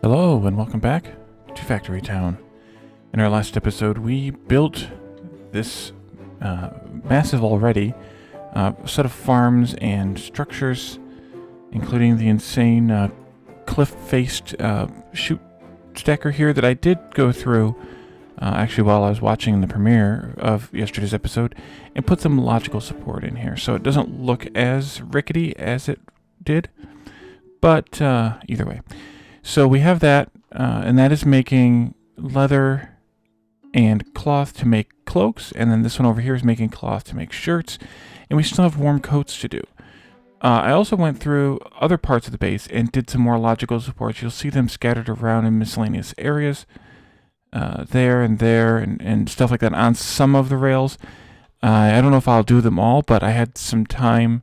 Hello and welcome back to Factory Town. In our last episode we built this massive already set of farms and structures, including the insane cliff-faced chute stacker here that I did go through actually while I was watching the premiere of yesterday's episode and put some logical support in here so it doesn't look as rickety as it did, but either way. So we have that, and that is making leather and cloth to make cloaks, and then this one over here is making cloth to make shirts, and we still have warm coats to do. I also went through other parts of the base and did some more logical supports. You'll see them scattered around in miscellaneous areas, there and stuff like that on some of the rails. I don't know if I'll do them all, but I had some time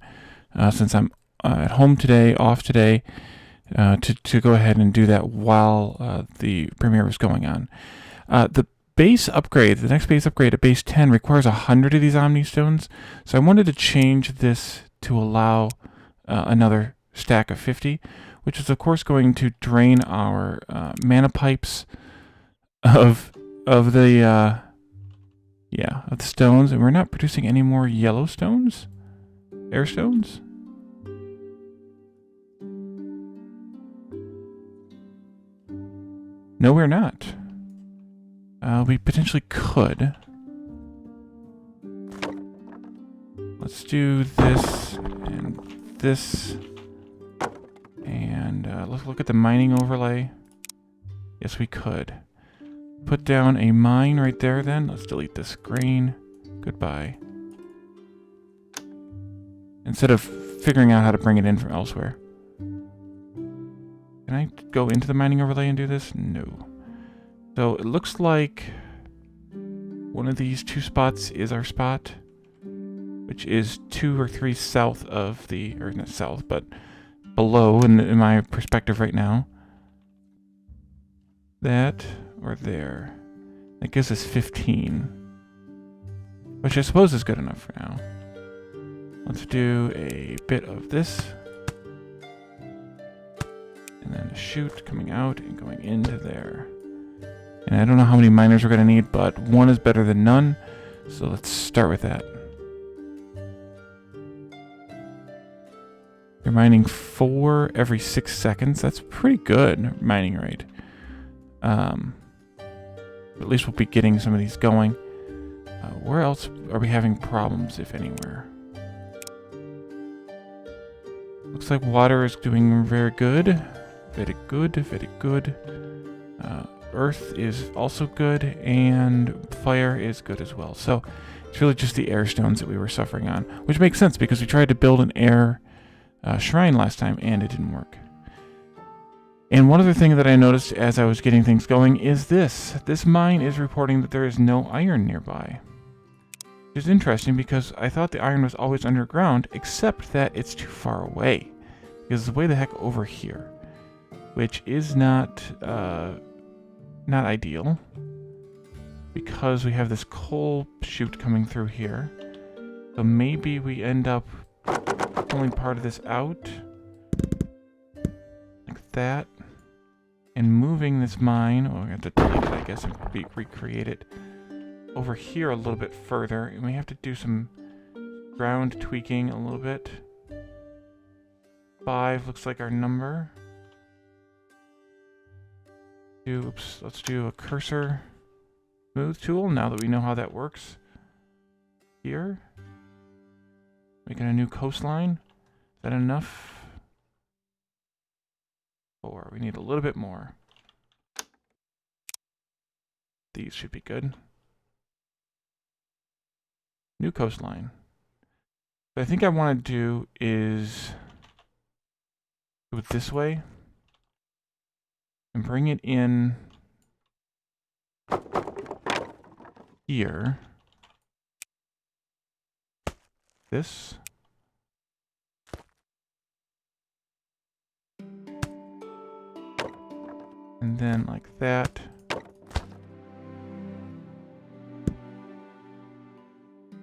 since I'm at home today, off today, to go ahead and do that while the premiere was going on. The base upgrade, the next base upgrade at base 10 requires 100 of these Omni Stones, so I wanted to change this to allow another stack of 50, which is of course going to drain our mana pipes of the stones, and we're not producing any more yellow stones, air stones. No, we're not. We potentially could. Let's do this and this. And let's look at the mining overlay. Yes, we could. Put down a mine right there then. Let's delete this grain. Goodbye. Instead of figuring out how to bring it in from elsewhere. Can I go into the mining overlay and do this? No. So it looks like one of these two spots is our spot, which is 2 or 3 south of the, or not south, but below in my perspective right now. That, or there. That gives us 15. Which I suppose is good enough for now. Let's do a bit of this. And then a chute coming out and going into there. And I don't know how many miners we're going to need, but 1 is better than none. So let's start with that. They're mining 4 every 6 seconds. That's pretty good mining rate. At least we'll be getting some of these going. Where else are we having problems, if anywhere? Looks like water is doing very good. Very good, very good. Earth is also good, and fire is good as well. So it's really just the air stones that we were suffering on, which makes sense because we tried to build an air shrine last time and it didn't work. And one other thing that I noticed as I was getting things going is this. This mine is reporting that there is no iron nearby. Which is interesting because I thought the iron was always underground, except that it's too far away. Because it's way the heck over here. Which is not ideal, because we have this coal chute coming through here. So maybe we end up pulling part of this out, like that, and moving this mine, oh, I have to delete it, I guess, and recreate it over here a little bit further, and we have to do some ground tweaking a little bit. 5 looks like our number. Oops, let's do a cursor smooth tool now that we know how that works. Here. Making a new coastline. Is that enough? 4. We need a little bit more. These should be good. New coastline. What I think I want to do is do it this way. And bring it in here. This. And then like that.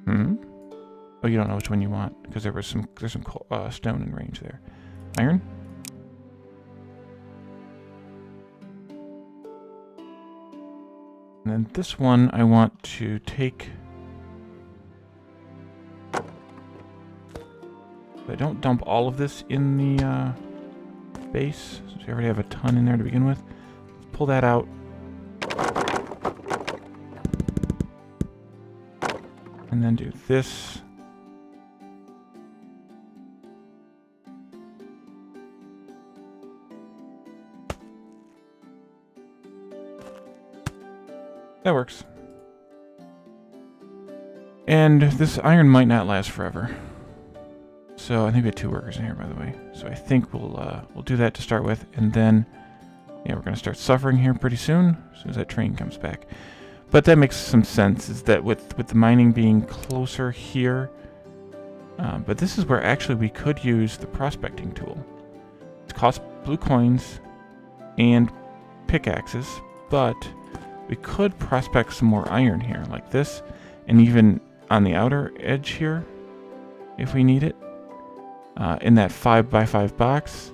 Oh, you don't know which one you want because there's some stone in range there. Iron. And then this one I want to take... I don't dump all of this in the base, since we already have a ton in there to begin with. Let's pull that out. And then do this. That works. And this iron might not last forever. So I think we have 2 workers in here, by the way. So I think we'll do that to start with, and then yeah, we're gonna start suffering here pretty soon as that train comes back. But that makes some sense. Is that with the mining being closer here, but this is where actually we could use the prospecting tool. It costs blue coins and pickaxes, but we could prospect some more iron here, like this, and even on the outer edge here, if we need it. In that 5x5 box.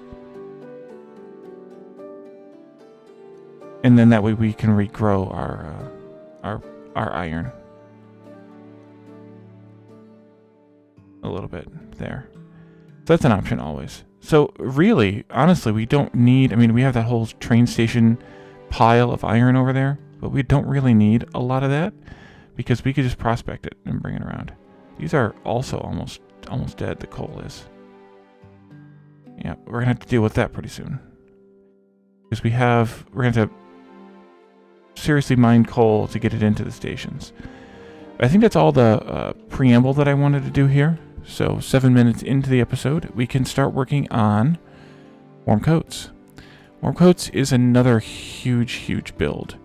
And then that way we can regrow our iron. A little bit there. So that's an option always. So really, honestly, we don't need, I mean, we have that whole train station pile of iron over there, but we don't really need a lot of that because we could just prospect it and bring it around. These are also almost dead, the coal is. Yeah, we're gonna have to deal with that pretty soon. Because we're gonna have to seriously mine coal to get it into the stations. I think that's all the preamble that I wanted to do here. So 7 minutes into the episode, we can start working on warm coats. Warm coats is another huge build.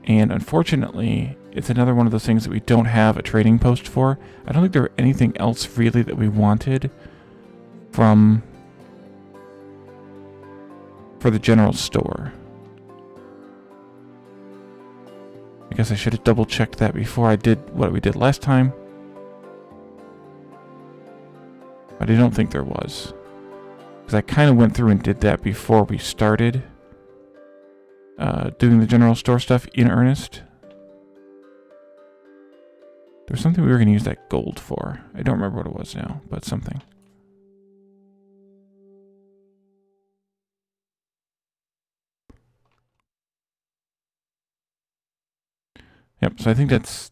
And unfortunately, it's another one of those things that we don't have a trading post for. I don't think there was anything else really that we wanted for the general store. I guess I should have double checked that before I did what we did last time. But I don't think there was. Because I kind of went through and did that before we started doing the general store stuff in earnest. There was something we were going to use that gold for. I don't remember what it was now, but something. Yep, so I think that's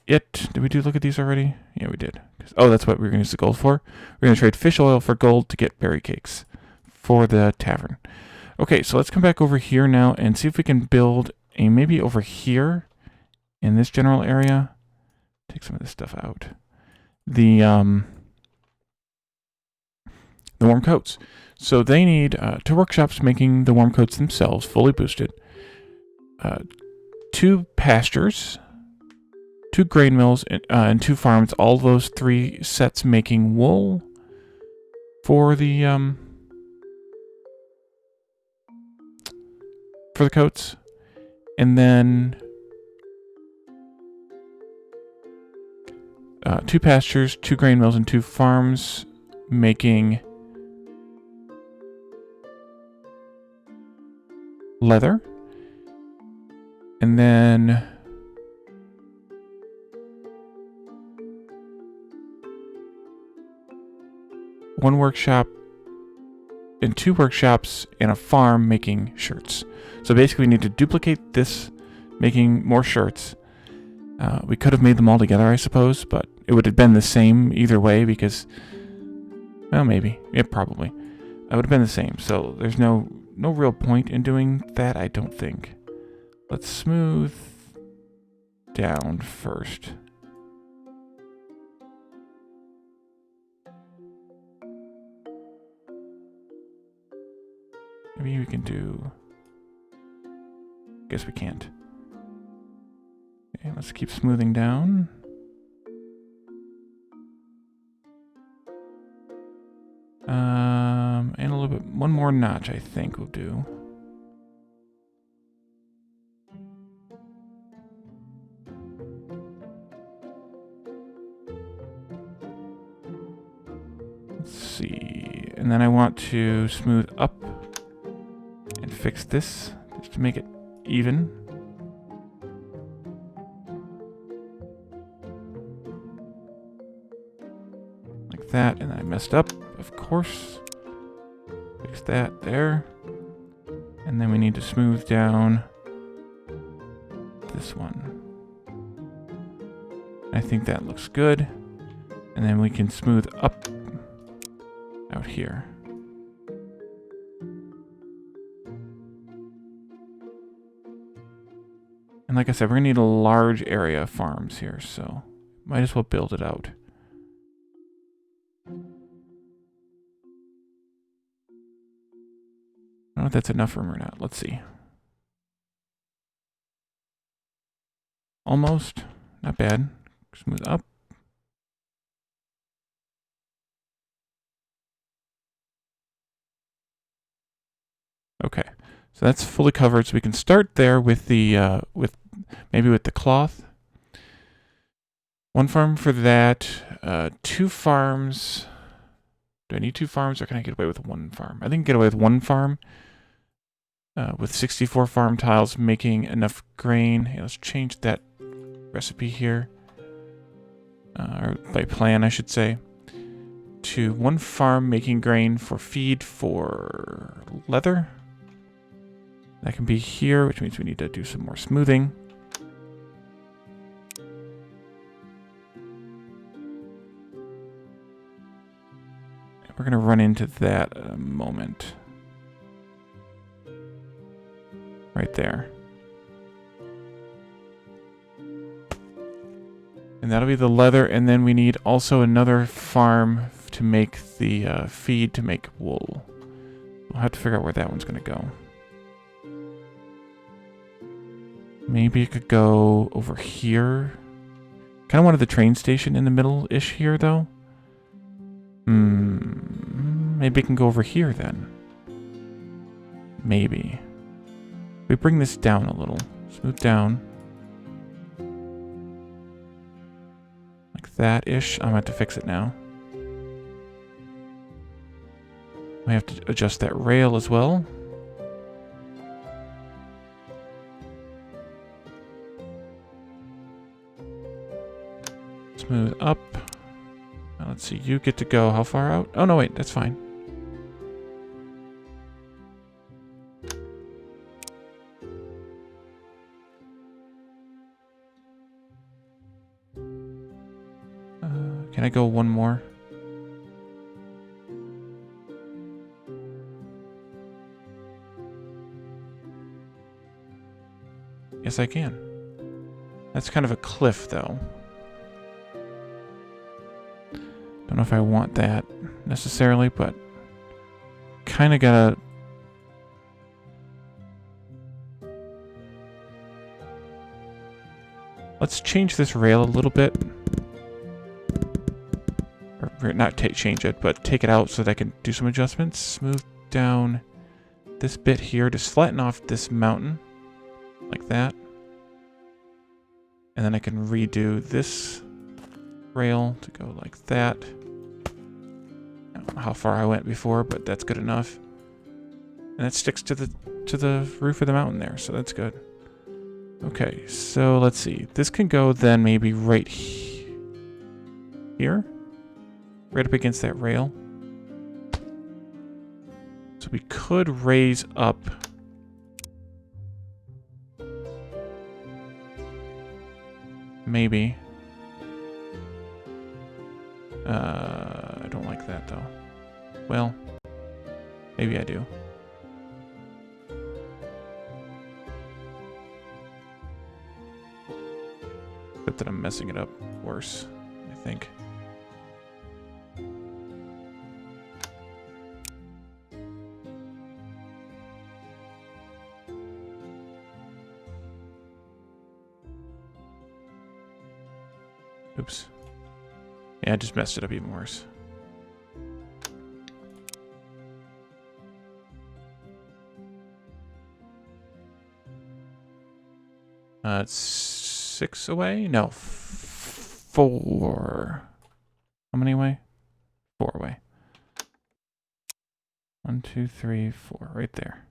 it. Did we look at these already? Yeah, we did. Oh, that's what we were going to use the gold for. We're going to trade fish oil for gold to get berry cakes for the tavern. Okay, so let's come back over here now and see if we can build a maybe over here in this general area. Take some of this stuff out. The warm coats. So they need 2 workshops making the warm coats themselves, fully boosted. 2 pastures, 2 grain mills, and 2 farms. All those 3 sets making wool for the coats, and then 2 pastures, 2 grain mills, and 2 farms making leather. And then one workshop and 2 workshops and a farm making shirts. So basically we need to duplicate this, making more shirts. We could have made them all together, I suppose, but it would have been the same either way because, well, maybe. Yeah, probably. It would have been the same. So there's no real point in doing that, I don't think. Let's smooth down first. Maybe we can do... Guess we can't. Okay, let's keep smoothing down. And a little bit... One more notch, I think, will do. Let's see. And then I want to smooth up and fix this just to make it even. that, and I messed up, of course. Fix that there. And then we need to smooth down this one. I think that looks good. And then we can smooth up out here. And like I said, we're gonna need a large area of farms here, so might as well build it out. I don't know if that's enough room or not. Let's see. Almost. Not bad. Smooth up. Okay. So that's fully covered. So we can start there with the maybe with the cloth. One farm for that. 2 farms. Do I need 2 farms, or can I get away with 1 farm? I think I can get away with 1 farm. With 64 farm tiles making enough grain. Hey, let's change that recipe here. Or by plan, I should say. To 1 farm making grain for feed for leather. That can be here, which means we need to do some more smoothing. We're going to run into that in a moment. Right there. And that'll be the leather, and then we need also another farm to make the feed to make wool. We'll have to figure out where that one's going to go. Maybe it could go over here. Kind of wanted the train station in the middle-ish here, though. Maybe it can go over here, then. Maybe. We bring this down a little. Smooth down. Like that-ish. I'm going to have to fix it now. I have to adjust that rail as well. Smooth up. Now let's see, you get to go how far out? Oh, no, wait, that's fine. Can I go one more? Yes, I can. That's kind of a cliff, though. Don't know if I want that necessarily, but kind of gotta... Let's change this rail a little bit. Or not change it, but take it out so that I can do some adjustments. Smooth down this bit here to flatten off this mountain. Like that. And then I can redo this rail to go like that. I don't know how far I went before, but that's good enough. And it sticks to the roof of the mountain there, so that's good. Okay, so let's see. This can go then maybe right here. Right up against that rail. So we could raise up maybe. I don't like that though. Well, maybe I do. Except that I'm messing it up worse, I think. Oops. Yeah, I just messed it up even worse. It's 6 away? No, 4. How many away? 4 away. 1, 2, 3, 4. Right there.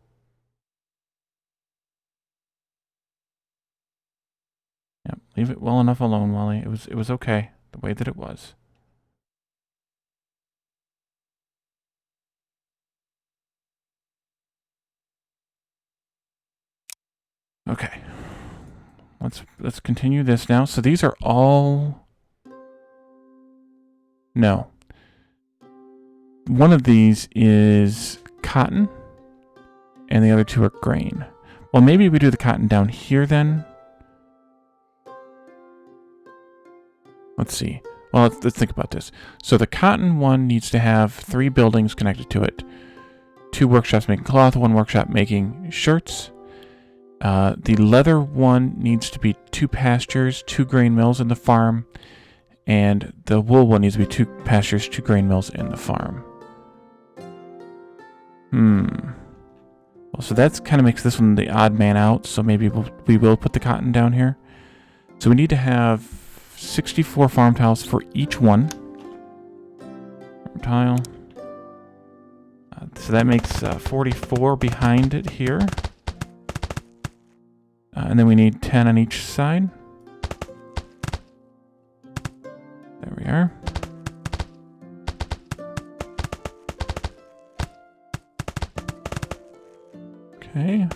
Yep, leave it well enough alone, Wally. It was okay the way that it was. Okay. Let's continue this now. So these are all... No. One of these is cotton, and the other two are grain. Well, maybe we do the cotton down here then. Let's see. Well, let's think about this. So the cotton one needs to have 3 buildings connected to it. 2 workshops making cloth, 1 workshop making shirts. The leather one needs to be 2 pastures, 2 grain mills in the farm. And the wool one needs to be 2 pastures, 2 grain mills in the farm. Well, so that's kind of makes this one the odd man out. So maybe we will put the cotton down here. So we need to have 64 farm tiles for each one. Farm tile. So that makes 44 behind it here. And then we need 10 on each side. There we are. Okay.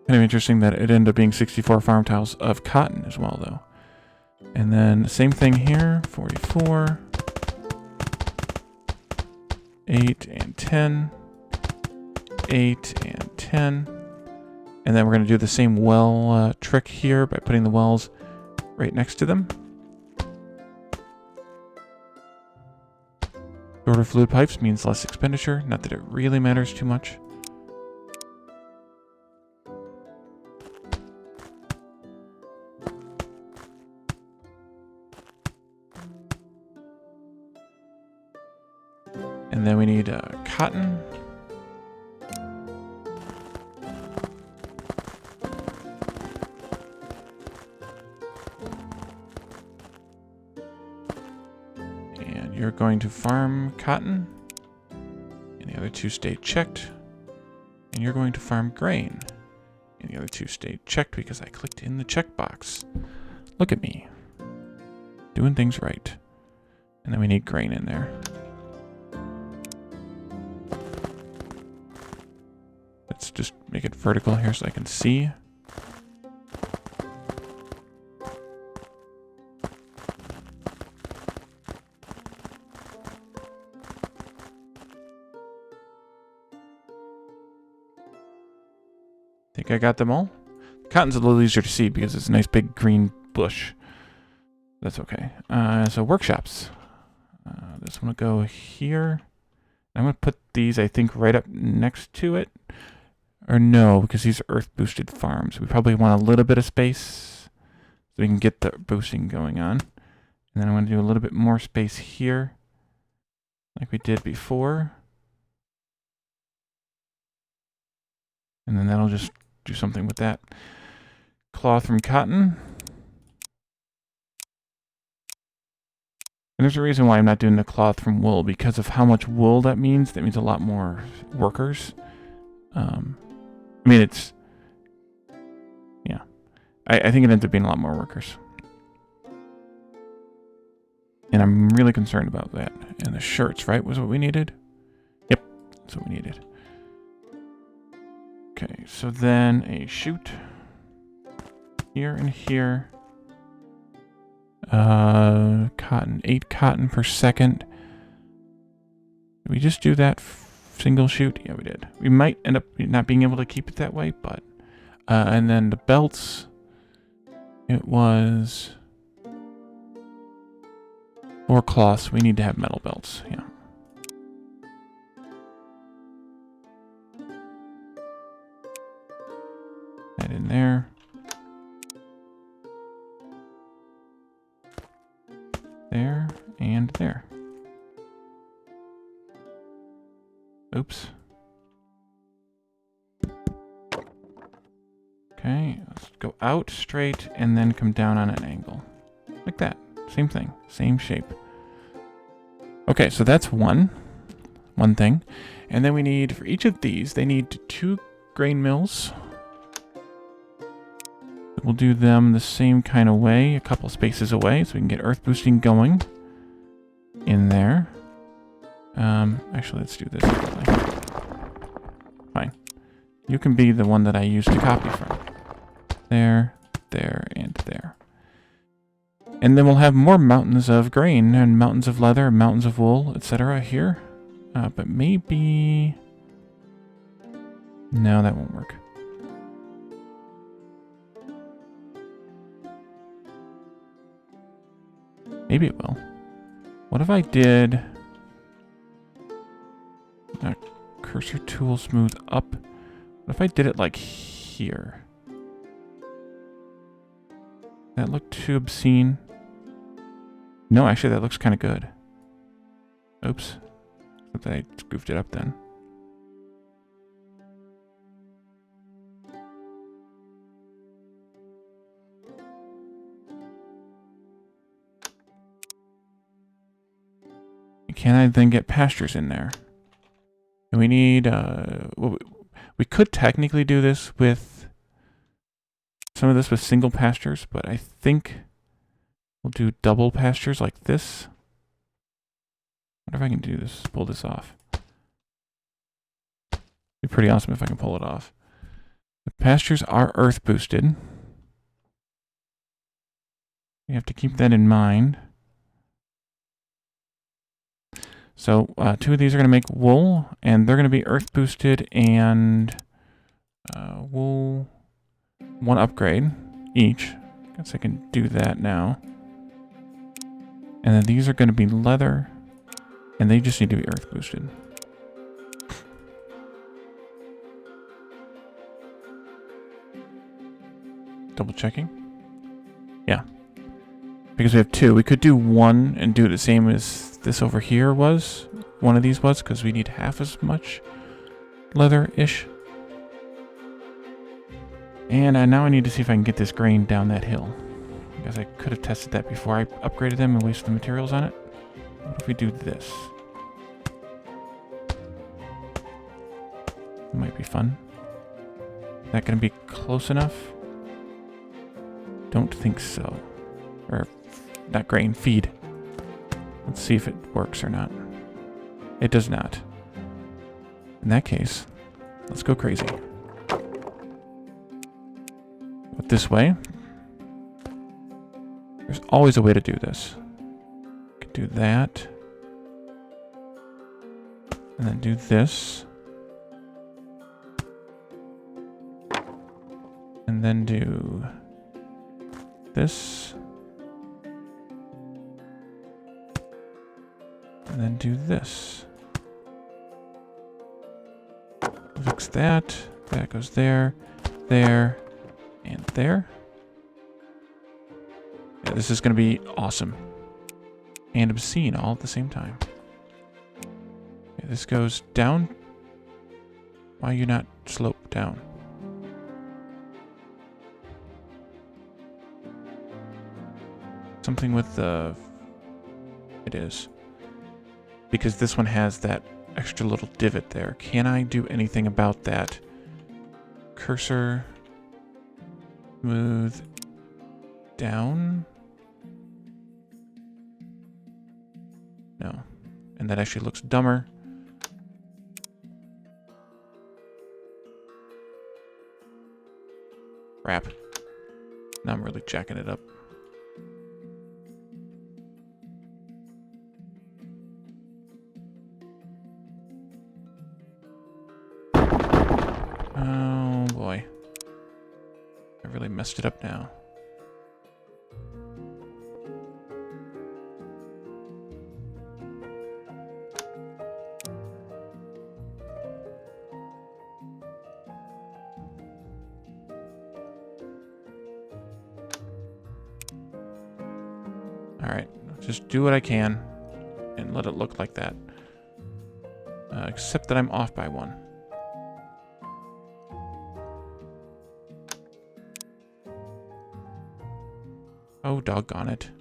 Kind of interesting that it ended up being 64 farm tiles of cotton as well, though. And then same thing here, 44, 8 and 10, 8 and 10. And then we're going to do the same well trick here by putting the wells right next to them. Shorter fluid pipes means less expenditure, not that it really matters too much. And then we need cotton. And you're going to farm cotton. And the other 2 stay checked. And you're going to farm grain. And the other 2 stay checked because I clicked in the checkbox. Look at me. Doing things right. And then we need grain in there. Let's just make it vertical here so I can see. Think I got them all? Cotton's a little easier to see because it's a nice big green bush. That's okay. So workshops. This one will go here. I'm going to put these, I think, right up next to it. Or no, because these are earth-boosted farms. We probably want a little bit of space so we can get the boosting going on. And then I'm going to do a little bit more space here, like we did before. And then that'll just do something with that. Cloth from cotton. And there's a reason why I'm not doing the cloth from wool, because of how much wool that means. That means a lot more workers. I mean, it's... Yeah. I think it ends up being a lot more workers. And I'm really concerned about that. And the shirts, right, was what we needed? Yep, that's what we needed. Okay, so then a chute. Here and here. Cotton, 8 cotton per second. Did we just do that single chute? Yeah, we did. We might end up not being able to keep it that way, but... and then the belts. It was... 4 cloths. We need to have metal belts, yeah. That in there. There and there. Oops. Okay, let's go out straight and then come down on an angle. Like that. Same thing. Same shape. Okay, so that's one thing. And then we need, for each of these, they need 2 grain mills. We'll do them the same kind of way, a couple spaces away, so we can get earth boosting going in there. Actually, let's do this differently. Fine. You can be the one that I use to copy from. There, there, and there. And then we'll have more mountains of grain, and mountains of leather, and mountains of wool, etc. here. But maybe... No, that won't work. Maybe it will. What if I did... cursor tool smooth up. What if I did it like here? That looked too obscene. No, actually that looks kind of good. Oops. But I goofed it up then. Can I then get pastures in there? And we need, well, we could technically do this with, some of this with single pastures, but I think we'll do double pastures like this. I wonder if I can do this, pull this off. Be pretty awesome if I can pull it off. The pastures are earth boosted. You have to keep that in mind. So 2 of these are going to make wool, and they're going to be earth boosted and wool 1 upgrade each. Guess I can do that now. And then these are going to be leather, and they just need to be earth boosted. Double checking. Yeah. Because we have 2. We could do 1 and do it the same as this over here was. One of these was, because we need half as much leather-ish. And now I need to see if I can get this grain down that hill. Because I could have tested that before I upgraded them and wasted the materials on it. What if we do this? Might be fun. Is that going to be close enough? Don't think so. Or, not grain, feed. Let's see if it works or not. It does not. In that case, let's go crazy. But this way, there's always a way to do this. You can do that. And then do this. And then do this. And then do this. Fix that. That goes there, there, and there. Yeah, this is going to be awesome. And obscene all at the same time. Yeah, this goes down. Why are you not slope down? Something with the... It is. Because this one has that extra little divot there. Can I do anything about that? Cursor. Move down. No. And that actually looks dumber. Crap. Now I'm really jacking it up. Oh boy. I really messed it up now. Alright, just do what I can and let it look like that. Except that I'm off by 1. Oh, doggone it.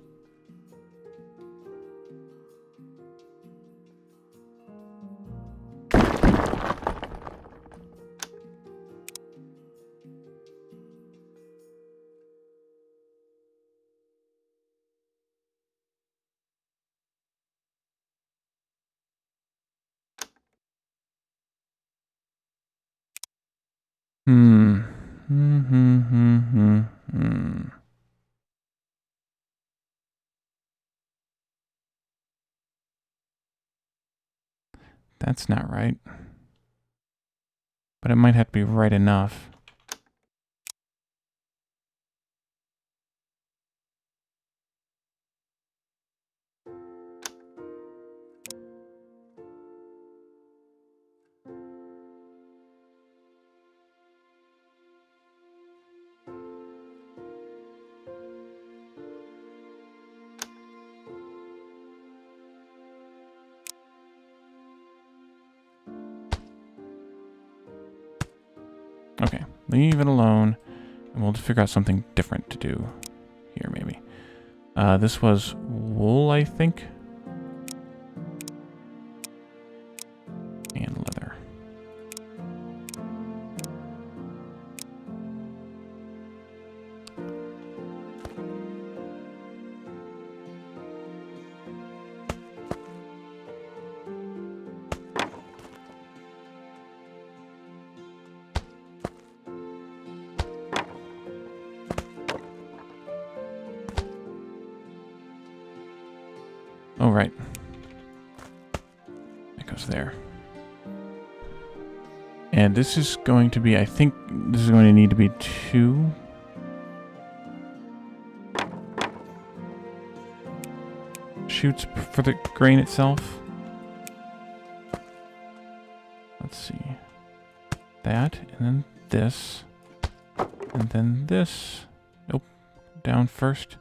Hmm. Hmm. Hmm. Hmm. Hmm. Hmm. That's not right. But it might have to be right enough. Okay, leave it alone, and we'll just figure out something different to do here, maybe. This was wool, I think. And leather. Oh, right. That goes there. And this is going to be, I think, this is going to need to be 2. Shoots for the grain itself. Let's see. That, and then this. And then this. Nope. Down first.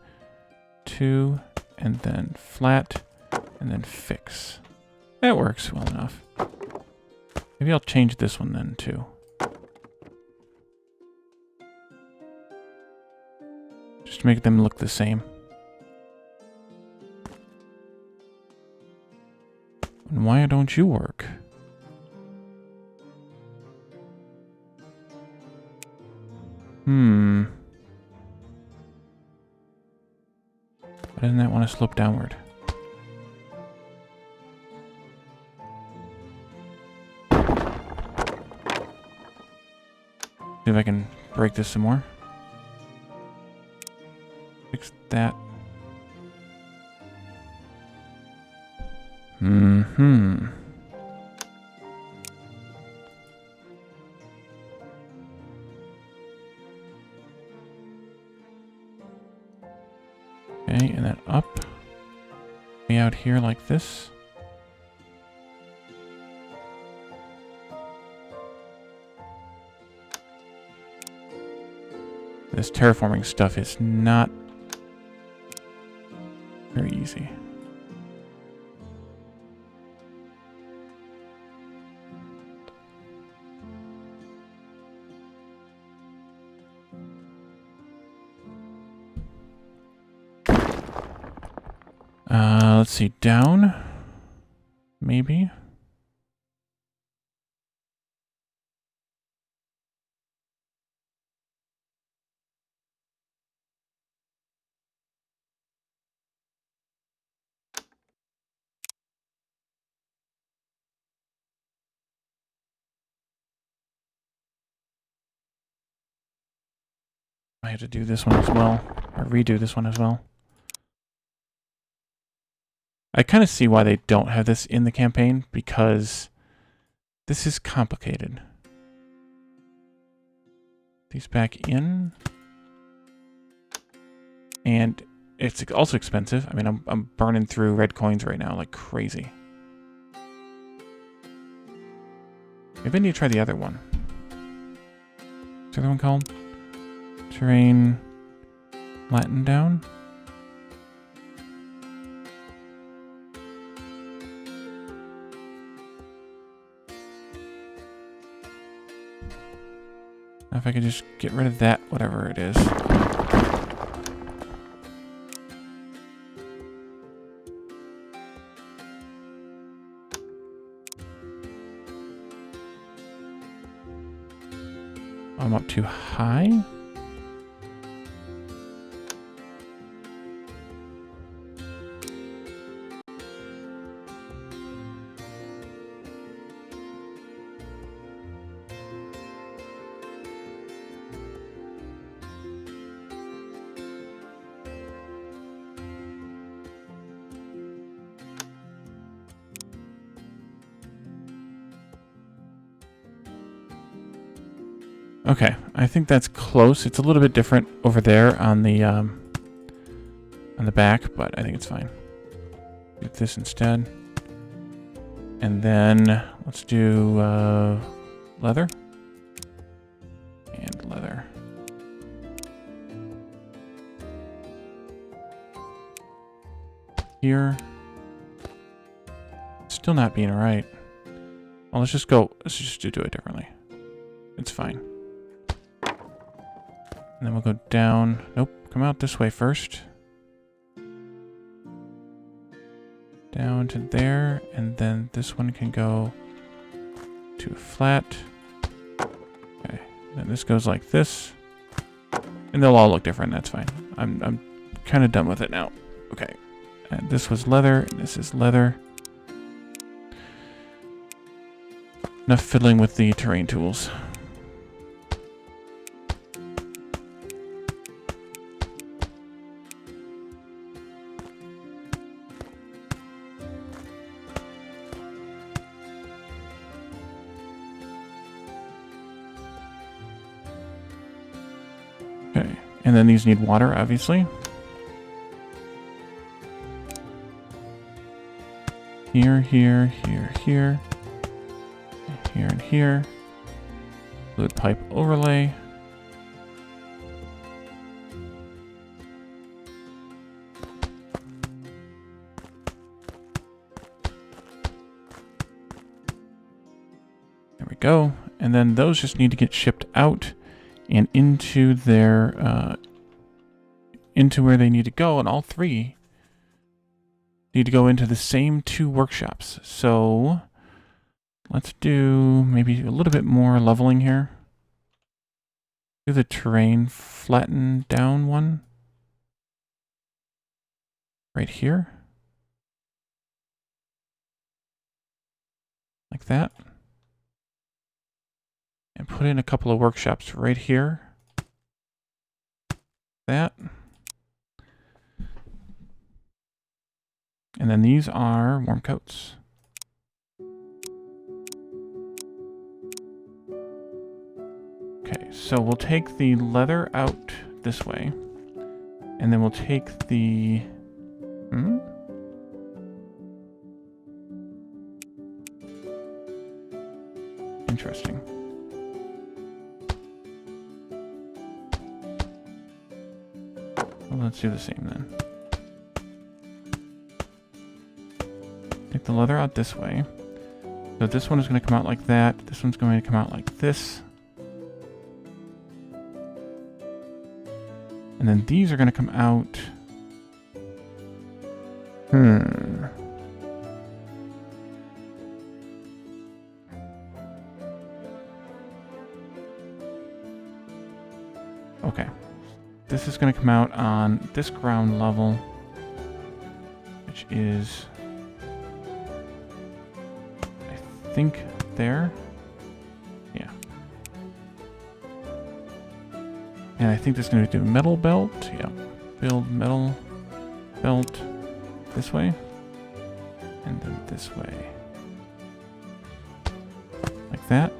2, and then flat, and then fix. That works well enough. Maybe I'll change this one then, too. Just to make them look the same. And why don't you work? Why doesn't that want to slope downward? See if I can break this some more. Fix that. Okay, and then up. Way out here like this. This terraforming stuff is not very easy. Let's see, down, maybe. I have to do this one as well, or redo this one as well. I kind of see why they don't have this in the campaign, because this is complicated. These back in. And it's also expensive. I mean, I'm burning through red coins right now like crazy. Maybe I need to try the other one. What's the other one called? Terrain Latin down? If I could just get rid of that, whatever it is. I'm up too high? Okay, I think that's close. It's a little bit different over there on the back, but I think it's fine. Do this instead. And then let's do leather. And leather. Here. Still not being right. Well, let's just do it differently. It's fine. And then we'll go down. Nope, come out this way first. Down to there, and then this one can go to flat. Okay, then this goes like this. And they'll all look different, that's fine. I'm kind of done with it now. Okay, and this was leather, and this is leather. Enough fiddling with the terrain tools. Okay, and then these need water, obviously. Here, here, here, here. Here and here. Fluid pipe overlay. There we go. And then those just need to get shipped out and into their into where they need to go, and all three need to go into the same 2 workshops. So let's do maybe a little bit more leveling here. Do the terrain flatten down one right here, like that. And put in a couple of workshops right here. That. And then these are warm coats. Okay, so we'll take the leather out this way. And then we'll take the... Interesting. Well, let's do the same then. Take the leather out this way. So this one is going to come out like that. This one's going to come out like this. And then these are going to come out... Okay. This is going to come out on this ground level, which is... I think there. Yeah. And I think this is going to do metal belt. Yeah. Build metal belt this way. And then this way. Like that.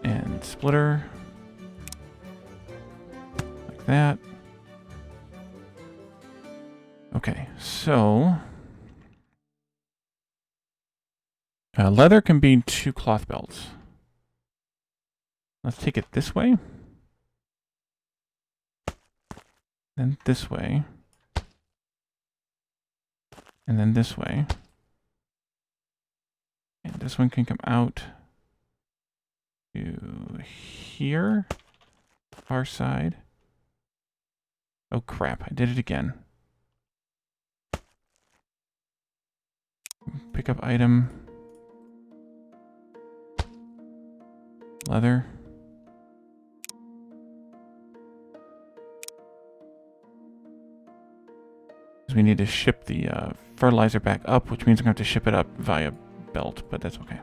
And splitter. Like that. Okay, so... leather can be 2 cloth belts. Let's take it this way. Then this way. And then this way. And this one can come out to here. Far side. Oh crap, I did it again. Pick up item. Leather. Because we need to ship the fertilizer back up, which means I'm going to have to ship it up via belt, but that's okay.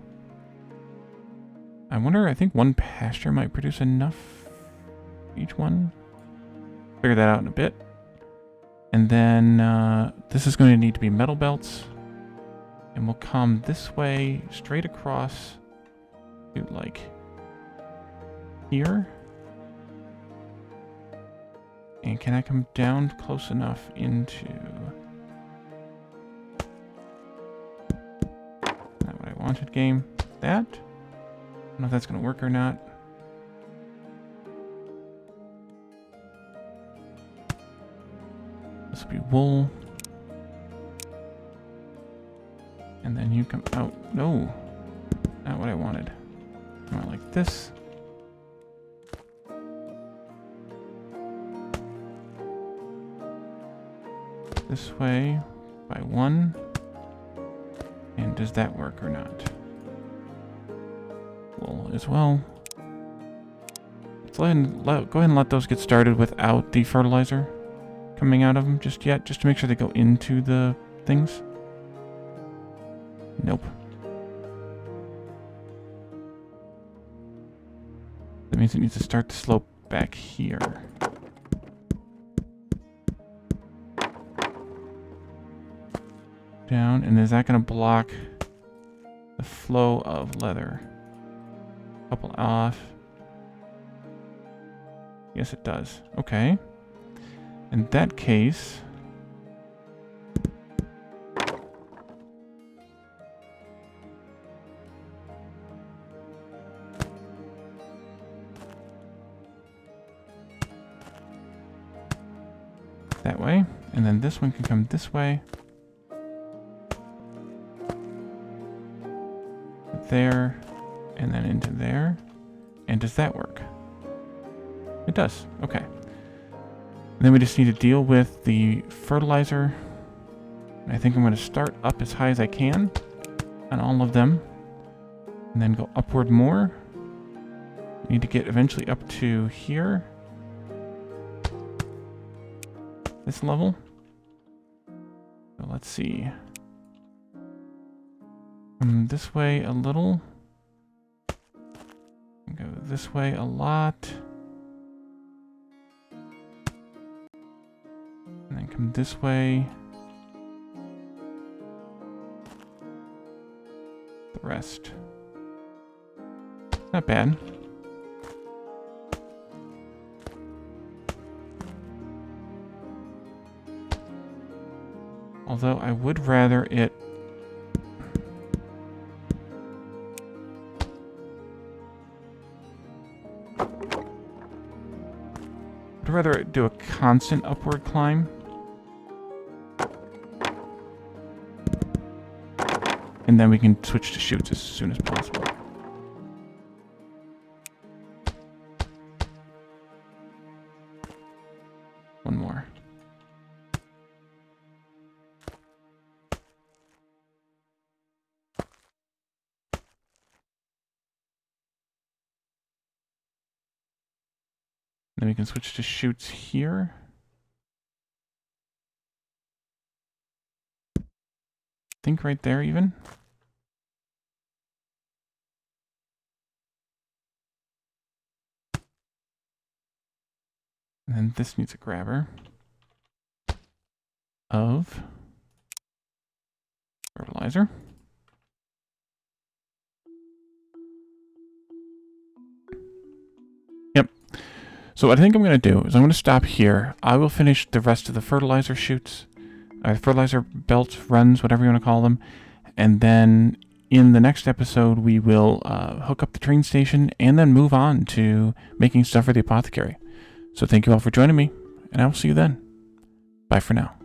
I wonder, I think one pasture might produce enough each one. Figure that out in a bit. And then this is going to need to be metal belts. And we'll come this way, straight across to like here. And can I come down close enough into... Not what I wanted, game. That? I don't know if that's going to work or not. This will be wool. And then you come out. No, not what I wanted. I want like this. This way by 1. And does that work or not? Wool as well. Let's go ahead and let those get started without the fertilizer coming out of them just yet, just to make sure they go into the things. Nope. That means it needs to start to slope back here. Down, and is that going to block the flow of leather? Couple off. Yes, it does. Okay. In that case... that way, and then this one can come this way. There, and then into there. And does that work? It does. Okay. And then we just need to deal with the fertilizer. I think I'm going to start up as high as I can on all of them. And then go upward more. Need to get eventually up to here. This level. So let's see. Come this way a little. Go this way a lot. And then come this way. The rest. Not bad. Although I would rather it... I'd rather do a constant upward climb. And then we can switch to chutes as soon as possible. One more. Then we can switch to chutes here. I think right there even. And then this needs a grabber of fertilizer. Yep. So what I think I'm going to do is I'm going to stop here. I will finish the rest of the fertilizer chutes, fertilizer belt runs, whatever you want to call them. And then in the next episode, we will hook up the train station and then move on to making stuff for the apothecary. So thank you all for joining me, and I will see you then. Bye for now.